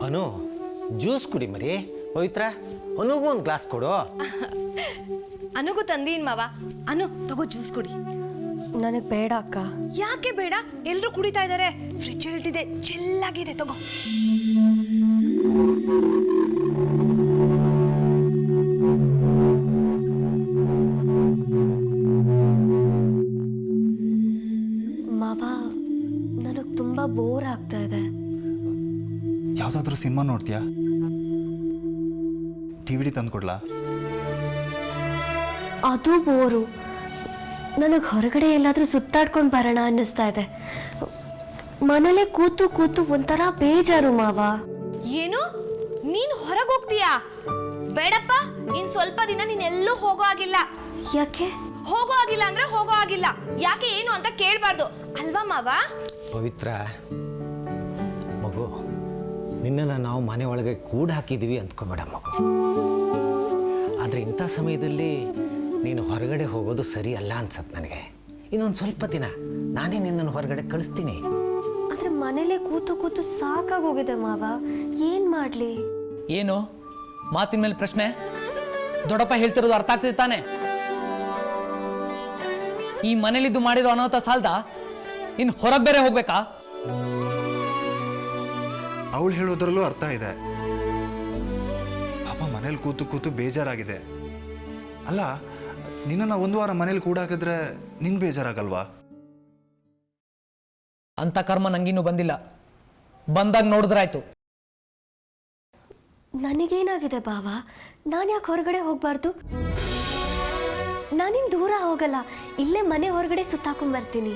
ಅನು juice ಕುಡಿ ಮರಿ. ಪವಿತ್ರ ಅನುಗೂ ಒಂದು ಗ್ಲಾಸ್ ಕೊಡು. ಅನುಗೂ ತಂದೀನ್ ಮಾವ. ಅನು ತಗೋ ಜ್ಯೂಸ್ ಕುಡಿ. ನನಗೆ ಬೇಡ ಅಕ್ಕ. ಯಾಕೆ ಬೇಡ? ಎಲ್ಲರೂ ಕುಡಿತಾ ಇದ್ದಾರೆ. ಫ್ರಿಜ್ ಇಟ್ಟಿದೆ, ಚಿಲ್ಲಾಗಿದೆ, ತಗೋ. ಮಾವ, ನನಗೆ ತುಂಬಾ ಬೋರ್ ಆಗ್ತಾ ಇದೆ. ಯಾವುದಾದ್ರೂ ಸಿನಿಮಾ ನೋಡ್ತೀಯಾ? ಟಿವಿಡಿ ತಂದು ಕೊಡ್ಲಾ? ಅದು ಬೋರು. ನನಗೆ ಹೊರಗಡೆ ಎಲ್ಲಾದರೂ ಸುತ್ತಾಡ್ಕೊಂಡು ಬರೋಣ ಅನ್ನಿಸ್ತಾ ಇದೆ. ಮನೇಲೆ ಕೂತು ಕೂತು ಒಂಥರ ಬೇಜಾರು ಮಾವ. ಏನು? ನೀನ್ ಹೊರಗೆ ಹೋಗ್ತೀಯಾ? ಬೇಡಪ್ಪ, ಇನ್ ಸ್ವಲ್ಪ ದಿನ ನೀನ್ ಎಲ್ಲೂ ಹೋಗೋ ಆಗಿಲ್ಲ. ಯಾಕೆ? ಹೋಗೋ ಆಗಿಲ್ಲ ಅಂದ್ರೆ ಹೋಗೋ ಆಗಿಲ್ಲ. ಯಾಕೆ ಏನು ಅಂತ ಕೇಳಬಾರ್ದು ಅಲ್ವಾ ಮಾವ? ಪವಿತ್ರ ಮಗು, ನಿನ್ನನ್ನು ನಾವು ಮನೆ ಒಳಗೆ ಕೂಡು ಹಾಕಿದ್ದೀವಿ ಅಂದ್ಕೋಬೇಡ ಮಗು. ಆದರೆ ಇಂಥ ಸಮಯದಲ್ಲಿ ನೀನು ಹೊರಗಡೆ ಹೋಗೋದು ಸರಿ ಅಲ್ಲ ಅನ್ಸತ್ತೆ ನನಗೆ. ಇನ್ನೊಂದು ಸ್ವಲ್ಪ ದಿನ ನಾನೇ ನಿನ್ನನ್ನು ಹೊರಗಡೆ ಕಳಿಸ್ತೀನಿ. ಆದರೆ ಮನೇಲೆ ಕೂತು ಕೂತು ಸಾಕಾಗೋಗಿದೆ ಮಾವ. ಏನು ಮಾಡಲಿ? ಏನು ಮಾತಿನ ಮೇಲೆ ಪ್ರಶ್ನೆ? ದೊಡ್ಡಪ್ಪ ಹೇಳ್ತಿರೋದು ಅರ್ಥ ಆಗ್ತಿದೆ ತಾನೆ? ಈ ಮನೇಲಿದ್ದು ಮಾಡಿರೋ ಅನಾಹುತ ಸಾಲ್ದ? ಇನ್ನು ಹೊರಗೆ ಬೇರೆ ಹೋಗ್ಬೇಕಾ? ಅವಳು ಹೇಳೋದ್ರಲ್ಲೂ ಅರ್ಥ ಇದೆ. ಪಾಪ ಮನೇಲಿ ಕೂತು ಕೂತು ಬೇಜಾರಾಗಿದೆ. ಅಲ್ಲ, ನಿನ್ನ ಒಂದು ವಾರ ಮನೇಲಿ ಕೂಡ ಹಾಕಿದ್ರೆ ನಿನ್ ಬೇಜಾರಾಗಲ್ವಾ? ಅಂತ ಕರ್ಮ ನಂಗಿನ್ನೂ ಬಂದಿಲ್ಲ. ಬಂದಾಗ ನೋಡಿದ್ರಾಯ್ತು. ನನಗೇನಾಗಿದೆ ಬಾವ? ನಾನು ಯಾಕೆ ಹೊರಗಡೆ ಹೋಗಬಾರ್ದು? ನಾನಿನ್ ದೂರ ಹೋಗಲ್ಲ, ಇಲ್ಲೇ ಮನೆ ಹೊರಗಡೆ ಸುತ್ತಾಕೊಂಡ್ ಬರ್ತೀನಿ.